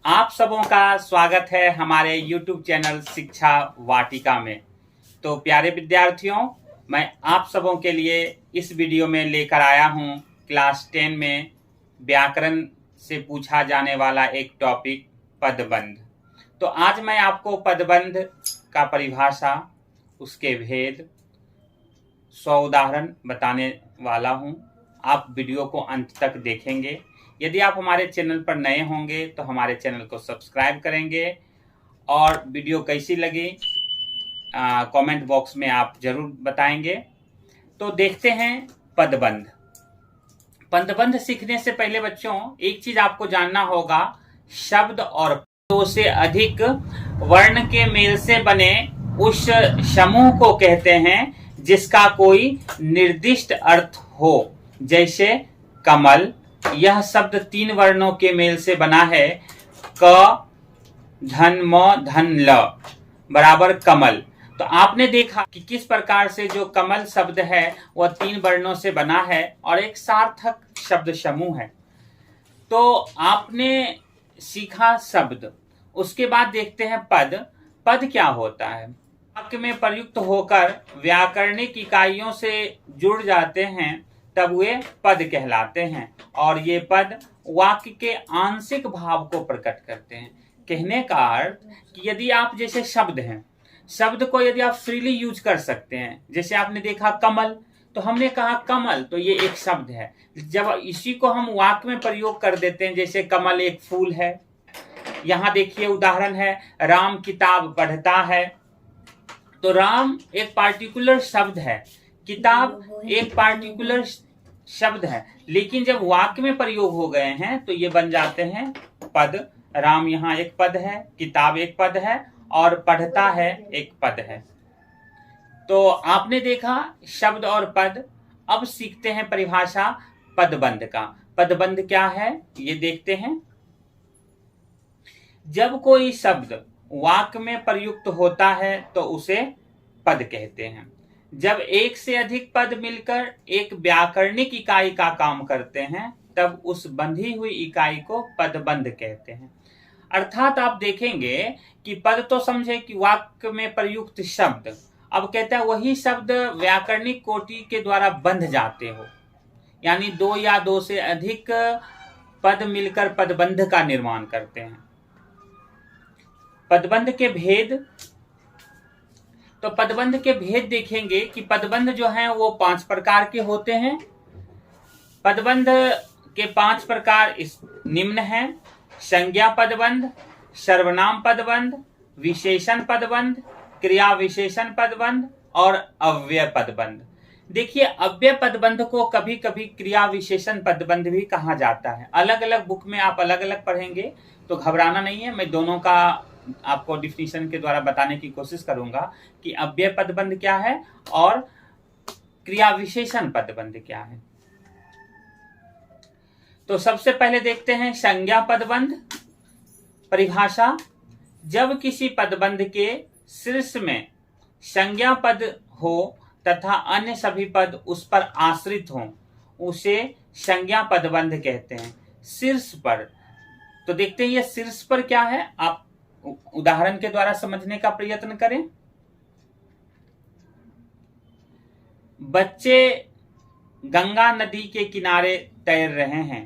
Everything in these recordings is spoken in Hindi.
आप सबों का स्वागत है हमारे YouTube चैनल शिक्षा वाटिका में। तो प्यारे विद्यार्थियों, मैं आप सबों के लिए इस वीडियो में लेकर आया हूं क्लास 10 में व्याकरण से पूछा जाने वाला एक टॉपिक पदबंध। तो आज मैं आपको पदबंध का परिभाषा, उसके भेद, 100 उदाहरण बताने वाला हूं। आप वीडियो को अंत तक देखेंगे। यदि आप हमारे चैनल पर नए होंगे तो हमारे चैनल को सब्सक्राइब करेंगे और वीडियो कैसी लगी कमेंट बॉक्स में आप जरूर बताएंगे। तो देखते हैं पदबंध। पदबंध सीखने से पहले बच्चों एक चीज आपको जानना होगा, शब्द और 2 से अधिक वर्ण के मेल से बने उस समूह को कहते हैं जिसका कोई निर्दिष्ट अर्थ हो। जैसे कमल, यह शब्द 3 वर्णों के मेल से बना है। क धन म धन ल बराबर कमल। तो आपने देखा कि किस प्रकार से जो कमल शब्द है वह 3 वर्णों से बना है और एक सार्थक शब्द समूह है। तो आपने सीखा शब्द, उसके बाद देखते हैं पद। पद क्या होता है? वाक्य में प्रयुक्त होकर व्याकरणिक इकाइयों से जुड़ जाते हैं तब वे पद कहलाते हैं और ये पद वाक्य के आंशिक भाव को प्रकट करते हैं। कहने का अर्थ कि यदि आप जैसे शब्द हैं, शब्द को यदि आप फ्रीली यूज कर सकते हैं, जैसे आपने देखा कमल, तो हमने कहा कमल, तो ये एक शब्द है। जब इसी को हम वाक्य में प्रयोग कर देते हैं, जैसे कमल एक फूल है। यहाँ देखिए उदाहरण है, राम किताब पढ़ता है। तो राम एक पार्टिकुलर शब्द है, किताब एक पार्टिकुलर शब्द है, लेकिन जब वाक्य में प्रयोग हो गए हैं तो ये बन जाते हैं पद। राम यहाँ एक पद है, किताब एक पद है और पढ़ता है एक पद है। तो आपने देखा शब्द और पद। अब सीखते हैं परिभाषा पदबंध का। पदबंध क्या है ये देखते हैं। जब कोई शब्द वाक्य में प्रयुक्त होता है तो उसे पद कहते हैं। जब एक से अधिक पद मिलकर एक व्याकरणिक इकाई का काम करते हैं तब उस बंधी हुई इकाई को पदबंध कहते हैं। अर्थात आप देखेंगे कि पद तो समझे कि वाक्य में प्रयुक्त शब्द, अब कहते हैं वही शब्द व्याकरणिक कोटि के द्वारा बंध जाते हो, यानी 2 या 2 से अधिक पद मिलकर पदबंध का निर्माण करते हैं। पदबंध के भेद। तो पदबंध के भेद देखेंगे कि पदबंध जो हैं वो 5 प्रकार के होते हैं। पदबंध के 5 प्रकार इस निम्न हैं: संज्ञा पदबंध, सर्वनाम पदबंध, विशेषण पदबंध, क्रिया विशेषण पदबंध और अव्यय पदबंध। देखिए, अव्यय पदबंध को कभी कभी क्रिया विशेषण पदबंध भी कहा जाता है। अलग अलग बुक में आप अलग अलग पढ़ेंगे तो घबराना नहीं है, मैं दोनों का आपको डिफिनीशन के द्वारा बताने की कोशिश करूंगा कि अव्यय पदबंध क्या है और क्रिया विशेषण पदबंध क्या है। तो सबसे पहले देखते हैं संज्ञा पदबंध। परिभाषा: जब किसी पदबंध के शीर्ष में संज्ञा पद हो तथा अन्य सभी पद उस पर आश्रित हों, उसे संज्ञा पदबंध कहते हैं। शीर्ष पर, तो देखते हैं ये शीर्ष पर क्या है, आप उदाहरण के द्वारा समझने का प्रयत्न करें। बच्चे गंगा नदी के किनारे तैर रहे हैं।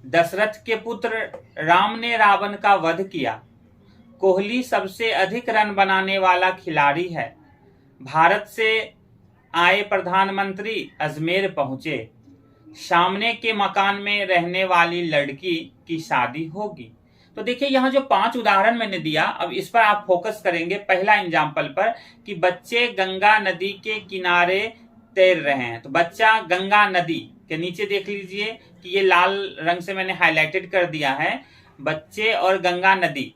दशरथ के पुत्र राम ने रावण का वध किया। कोहली सबसे अधिक रन बनाने वाला खिलाड़ी है। भारत से आए प्रधानमंत्री अजमेर पहुंचे। सामने के मकान में रहने वाली लड़की की शादी होगी। तो देखिए यहाँ जो 5 उदाहरण मैंने दिया, अब इस पर आप फोकस करेंगे पहला एग्जाम्पल पर कि बच्चे गंगा नदी के किनारे तैर रहे हैं। तो बच्चा गंगा नदी के नीचे देख लीजिए कि ये लाल रंग से मैंने हाईलाइटेड कर दिया है, बच्चे और गंगा नदी।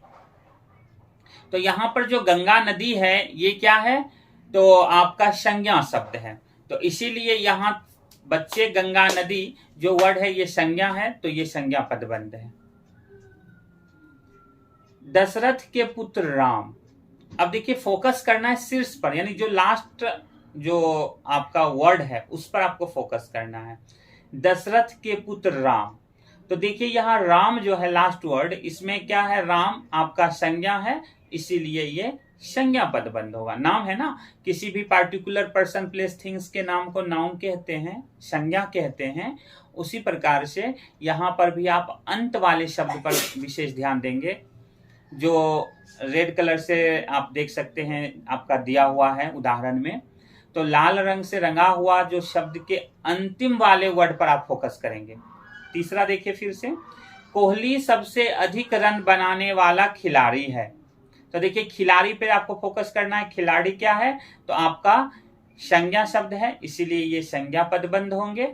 तो यहाँ पर जो गंगा नदी है ये क्या है, तो आपका संज्ञा शब्द है। तो इसीलिए यहाँ बच्चे गंगा नदी जो वर्ड है ये संज्ञा है, तो ये संज्ञा पदबंध है। दशरथ के पुत्र राम, अब देखिए फोकस करना है शीर्ष पर, यानी जो लास्ट जो आपका वर्ड है उस पर आपको फोकस करना है। दशरथ के पुत्र राम, तो देखिए यहाँ राम जो है लास्ट वर्ड, इसमें क्या है, राम आपका संज्ञा है, इसीलिए ये संज्ञा पदबंध होगा। नाम है ना, किसी भी पार्टिकुलर पर्सन प्लेस थिंग्स के नाम को नाउन कहते हैं, संज्ञा कहते हैं। उसी प्रकार से यहाँ पर भी आप अंत वाले शब्द पर विशेष ध्यान देंगे। जो रेड कलर से आप देख सकते हैं आपका दिया हुआ है उदाहरण में, तो लाल रंग से रंगा हुआ जो शब्द के अंतिम वाले वर्ड पर आप फोकस करेंगे। तीसरा देखिए फिर से, कोहली सबसे अधिक रन बनाने वाला खिलाड़ी है। तो देखिए खिलाड़ी पे आपको फोकस करना है। खिलाड़ी क्या है, तो आपका संज्ञा शब्द है, इसीलिए ये संज्ञा पदबंध होंगे।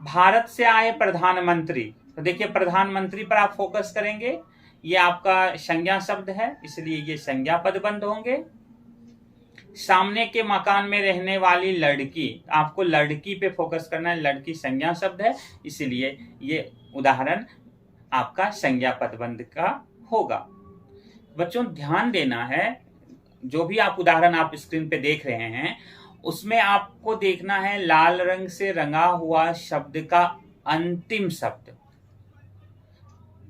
भारत से आए प्रधानमंत्री, तो देखिए प्रधानमंत्री पर आप फोकस करेंगे, ये आपका संज्ञा शब्द है, इसलिए ये संज्ञा पदबंध होंगे। सामने के मकान में रहने वाली लड़की, आपको लड़की पे फोकस करना है, लड़की संज्ञा शब्द है, इसीलिए ये उदाहरण आपका संज्ञा पदबंध का होगा। बच्चों ध्यान देना है, जो भी आप उदाहरण आप स्क्रीन पे देख रहे हैं उसमें आपको देखना है लाल रंग से रंगा हुआ शब्द का अंतिम शब्द,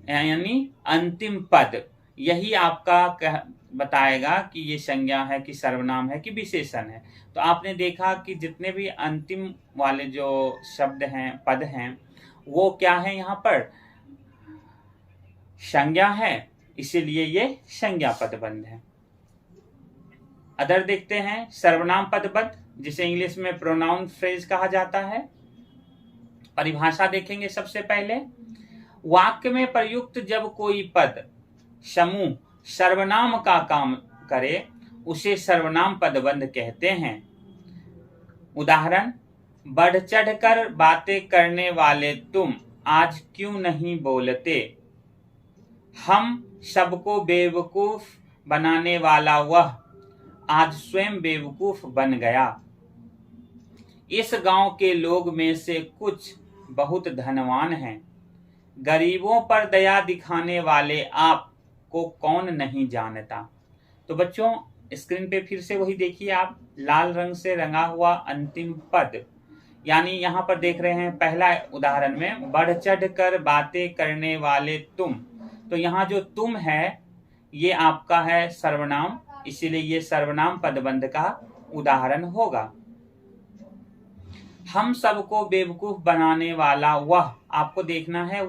यानी अंतिम पद, यही आपका बताएगा कि ये संज्ञा है कि सर्वनाम है कि विशेषण है। तो आपने देखा कि जितने भी अंतिम वाले जो शब्द हैं, पद हैं, वो क्या है, यहाँ पर संज्ञा है, इसीलिए ये संज्ञा पदबंध है। अदर देखते हैं सर्वनाम पदबंध, जिसे इंग्लिश में प्रोनाउन फ्रेज कहा जाता है। परिभाषा देखेंगे सबसे पहले, वाक्य में प्रयुक्त जब कोई पद समूह सर्वनाम का काम करे उसे सर्वनाम पदबंध कहते हैं। उदाहरण, बढ़ चढ़ कर बातें करने वाले तुम आज क्यों नहीं बोलते। हम सबको बेवकूफ बनाने वाला वह आज स्वयं बेवकूफ बन गया। इस गांव के लोग में से कुछ बहुत धनवान हैं। गरीबों पर दया दिखाने वाले आप को कौन नहीं जानता। तो बच्चों स्क्रीन पे फिर से वही देखिए आप, लाल रंग से रंगा हुआ अंतिम पद, यानी यहाँ पर देख रहे हैं पहला उदाहरण में, बढ़ चढ़ कर बातें करने वाले तुम, तो यहाँ जो तुम है ये आपका है सर्वनाम, इसीलिए ये सर्वनाम पदबंध का उदाहरण होगा। हम सबको बेवकूफ बनाने वाला वह, आपको देखना है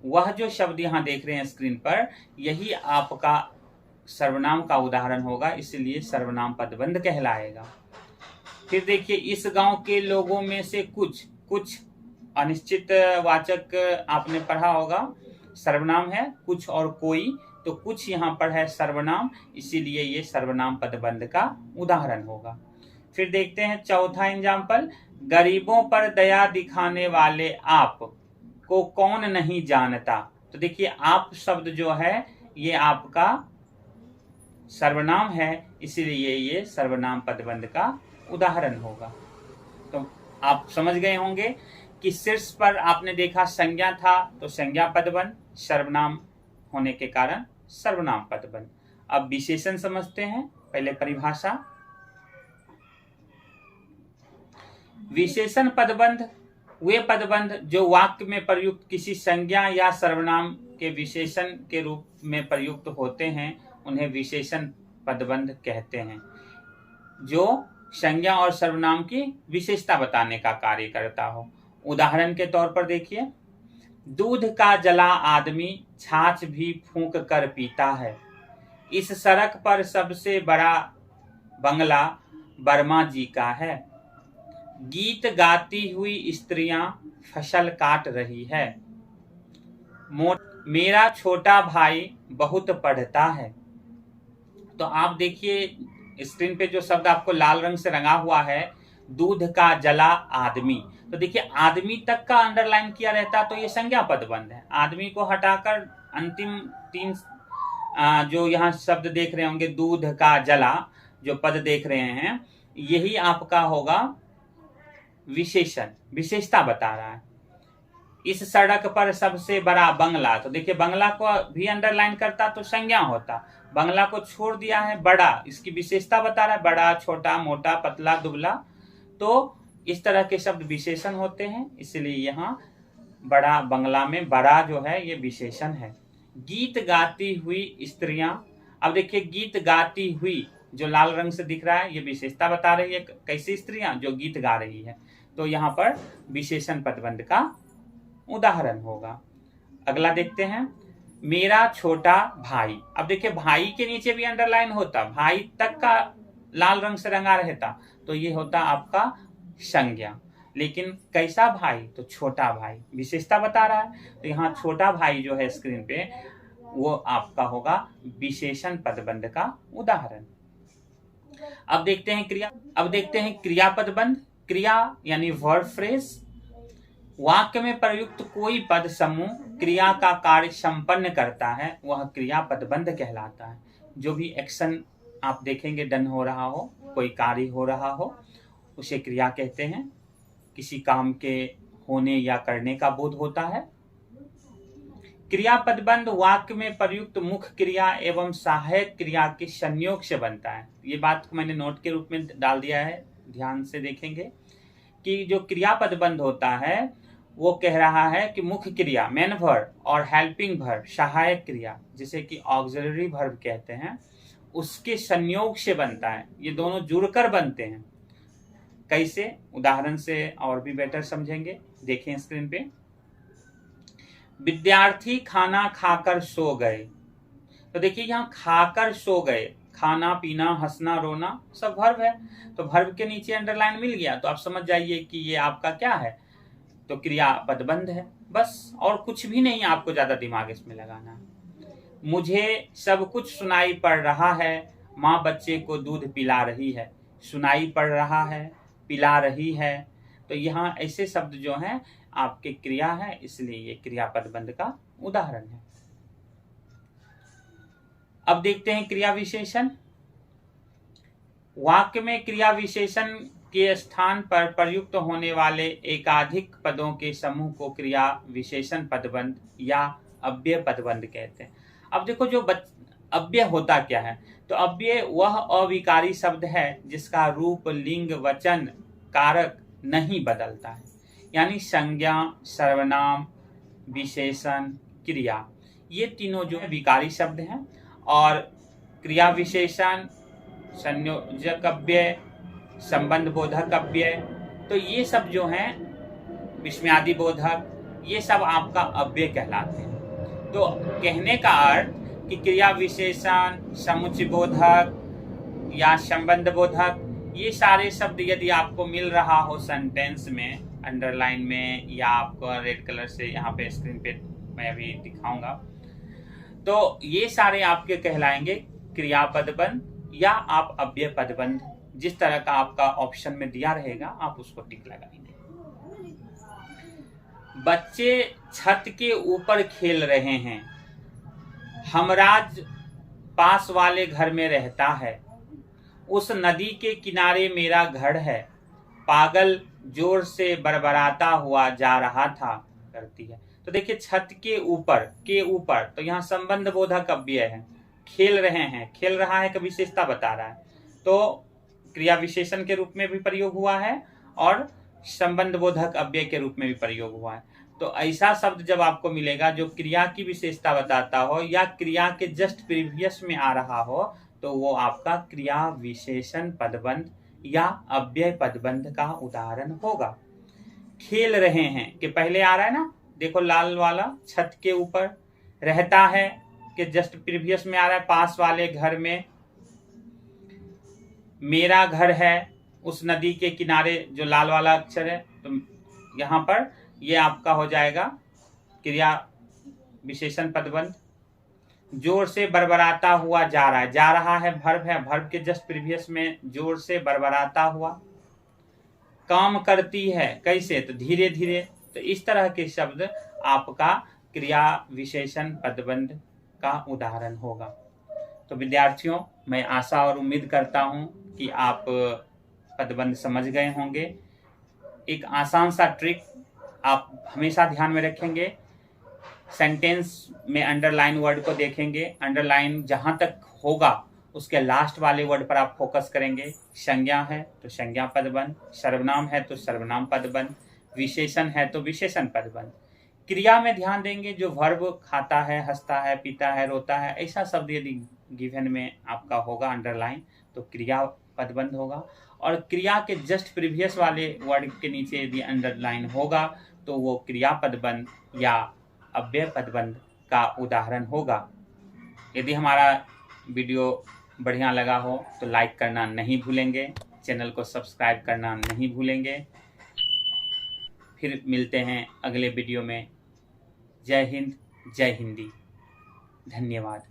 वह जो शब्द यहाँ देख रहे हैं स्क्रीन पर, यही आपका सर्वनाम का उदाहरण होगा, इसलिए सर्वनाम पदबंध कहलाएगा। फिर देखिए, इस गांव के लोगों में से कुछ अनिश्चित वाचक आपने पढ़ा होगा, सर्वनाम है, कुछ और कोई, तो कुछ यहाँ पर है सर्वनाम, इसीलिए ये सर्वनाम पदबंध का उदाहरण होगा। फिर देखते हैं चौथा एग्जाम्पल, गरीबों पर दया दिखाने वाले आप को कौन नहीं जानता। तो देखिए आप शब्द जो है ये आपका सर्वनाम है, इसीलिए ये सर्वनाम पदबंध का उदाहरण होगा। तो आप समझ गए होंगे कि शीर्ष पर आपने देखा संज्ञा था तो संज्ञा पदबंध, सर्वनाम होने के कारण सर्वनाम पदबंध। अब विशेषण समझते हैं, पहले परिभाषा। विशेषण पदबंध वे पदबंध जो वाक्य में प्रयुक्त किसी संज्ञा या सर्वनाम के विशेषण के रूप में प्रयुक्त होते हैं उन्हें विशेषण पदबंध कहते हैं, जो संज्ञा और सर्वनाम की विशेषता बताने का कार्य करता हो। उदाहरण के तौर पर देखिए, दूध का जला आदमी छाछ भी फूंक कर पीता है। इस सड़क पर सबसे बड़ा बंगला वर्मा जी का है। गीत गाती हुई स्त्रियां फसल काट रही है। मेरा छोटा भाई बहुत पढ़ता है। तो आप देखिए स्क्रीन पे जो शब्द आपको लाल रंग से रंगा हुआ है, दूध का जला आदमी, तो देखिए आदमी तक का अंडरलाइन किया रहता तो ये संज्ञा पदबंध है। आदमी को हटाकर अंतिम तीन जो यहाँ शब्द देख रहे होंगे, दूध का जला, जो पद देख रहे हैं, यही आपका होगा विशेषण, विशेषता बता रहा है। इस सड़क पर सबसे बड़ा बंगला, तो देखिए बंगला को भी अंडरलाइन करता तो संज्ञा होता, बंगला को छोड़ दिया है बड़ा, इसकी विशेषता बता रहा है, बड़ा, छोटा, मोटा, पतला, दुबला। तो इस तरह के शब्द विशेषण होते हैं, इसलिए यहाँ बड़ा बंगला में बड़ा जो है ये विशेषण है। गीत गाती हुई स्त्रियां, अब देखिए गीत गाती हुई जो लाल रंग से दिख रहा है ये विशेषता बता रही है, कैसी स्त्रियां जो गीत गा रही है, तो यहाँ पर विशेषण पदबंध का उदाहरण होगा। अगला देखते हैं, मेरा छोटा भाई। अब देखिए भाई के नीचे भी अंडरलाइन होता, भाई तक का लाल रंग से रंगा रहता, तो ये होता आपका संज्ञा। लेकिन कैसा भाई, तो छोटा भाई, विशेषता बता रहा है, तो यहाँ छोटा भाई जो है स्क्रीन पे वो आपका होगा विशेषण पदबंध का उदाहरण। अब देखते हैं क्रिया पदबंध। क्रिया यानी वर्ब फ्रेज, वाक्य में प्रयुक्त कोई पद समूह क्रिया का कार्य संपन्न करता है वह क्रिया पदबंध कहलाता है। जो भी एक्शन आप देखेंगे डन हो रहा हो, कोई कार्य हो रहा हो, उसे क्रिया कहते हैं। किसी काम के होने या करने का बोध होता है। क्रिया पदबंध वाक्य में प्रयुक्त मुख्य क्रिया एवं सहायक क्रिया के संयोग से बनता है। ये बात को मैंने नोट के रूप में डाल दिया है, ध्यान से देखेंगे कि जो क्रिया पदबंध होता है वो कह रहा है कि मुख्य क्रिया मेन वर्ब और हेल्पिंग वर्ब सहायक क्रिया जिसे कि ऑक्सिलरी वर्ब कहते हैं, उसके संयोग से बनता है। ये दोनों जुड़कर बनते हैं। कैसे, उदाहरण से और भी बेटर समझेंगे। देखें स्क्रीन पे, विद्यार्थी खाना खाकर सो गए। तो देखिए यहाँ खाकर सो गए, खाना पीना हंसना रोना सब वर्ब है, तो वर्ब के नीचे अंडरलाइन मिल गया, तो आप समझ जाइए कि ये आपका क्या है, तो क्रिया पदबंध है बस, और कुछ भी नहीं आपको ज्यादा दिमाग इसमें लगाना है। मुझे सब कुछ सुनाई पड़ रहा है, माँ बच्चे को दूध पिला रही है। सुनाई पड़ रहा है, पिला रही है, तो यहाँ ऐसे शब्द जो हैं आपके क्रिया है, इसलिए ये क्रिया पदबंध का उदाहरण है। अब देखते हैं क्रिया विशेषण। वाक्य में क्रिया विशेषण के स्थान पर प्रयुक्त होने वाले एकाधिक पदों के समूह को क्रिया विशेषण पदबंध या अव्यय पदबंध कहते हैं। अब देखो जो अव्यय होता क्या है, तो अव्यय वह अविकारी शब्द है जिसका रूप लिंग वचन कारक नहीं बदलता है, यानी संज्ञा सर्वनाम विशेषण क्रिया ये तीनों जो है विकारी शब्द हैं, और क्रिया विशेषण संयोजक अव्यय संबंध बोधक अव्यय, तो ये सब जो हैं विस्मयादि बोधक ये सब आपका अव्यय कहलाते हैं। तो कहने का अर्थ कि क्रिया विशेषण समुच्चय बोधक या संबंध बोधक ये सारे शब्द यदि आपको मिल रहा हो सेंटेंस में अंडरलाइन में या आपको रेड कलर से यहाँ पे स्क्रीन पे मैं अभी दिखाऊंगा, तो ये सारे आपके कहलाएंगे क्रिया पदबंध या आप अव्यय पदबंध। जिस तरह का आपका ऑप्शन में दिया रहेगा आप उसको टिक लगाएंगे। बच्चे छत के ऊपर खेल रहे हैं। हमराज पास वाले घर में रहता है। उस नदी के किनारे मेरा घर है। पागल जोर से बड़बड़ाता हुआ जा रहा था करती है। तो देखिए छत के ऊपर तो यहाँ संबंध बोधक अव्यय है। खेल रहे हैं, खेल रहा है का विशेषता बता रहा है, तो क्रिया विशेषण के रूप में भी प्रयोग हुआ है और संबंध बोधक अव्यय के रूप में भी प्रयोग हुआ है। तो ऐसा शब्द जब आपको मिलेगा जो क्रिया की विशेषता बताता हो या क्रिया के जस्ट प्रीवियस में आ रहा हो, तो वो आपका क्रिया विशेषण पदबंध या अव्यय पदबंध का उदाहरण होगा। खेल रहे हैं कि पहले आ रहा है ना, देखो लाल वाला छत के ऊपर, रहता है कि जस्ट प्रीवियस में आ रहा है पास वाले घर में, मेरा घर है उस नदी के किनारे जो लाल वाला अक्षर है, तो यहाँ पर ये आपका हो जाएगा क्रिया विशेषण पदबंध। जोर से बड़बड़ाता हुआ जा रहा है, जा रहा है वर्ब के जस्ट प्रीवियस में जोर से बड़बड़ाता हुआ। काम करती है कैसे, तो धीरे धीरे। तो इस तरह के शब्द आपका क्रिया विशेषण पदबंध का उदाहरण होगा। तो विद्यार्थियों, मैं आशा और उम्मीद करता हूं कि आप पदबंध समझ गए होंगे। एक आसान सा ट्रिक आप हमेशा ध्यान में रखेंगे, सेंटेंस में अंडरलाइन वर्ड को देखेंगे, अंडरलाइन जहां तक होगा उसके लास्ट वाले वर्ड पर आप फोकस करेंगे। संज्ञा है तो संज्ञा पदबंध, सर्वनाम है तो सर्वनाम पदबंध, विशेषण है तो विशेषण पदबंध। क्रिया में ध्यान देंगे, जो वर्ब खाता है, हंसता है, पीता है, रोता है, ऐसा शब्द यदि गिवन में आपका होगा अंडरलाइन तो क्रिया पदबंध होगा। और क्रिया के जस्ट प्रीवियस वाले वर्ड के नीचे यदि अंडरलाइन होगा तो वो क्रिया पदबंध या अव्यय पदबंध का उदाहरण होगा। यदि हमारा वीडियो बढ़िया लगा हो तो लाइक करना नहीं भूलेंगे, चैनल को सब्सक्राइब करना नहीं भूलेंगे। फिर मिलते हैं अगले वीडियो में। जय हिंद, जय हिंदी। धन्यवाद।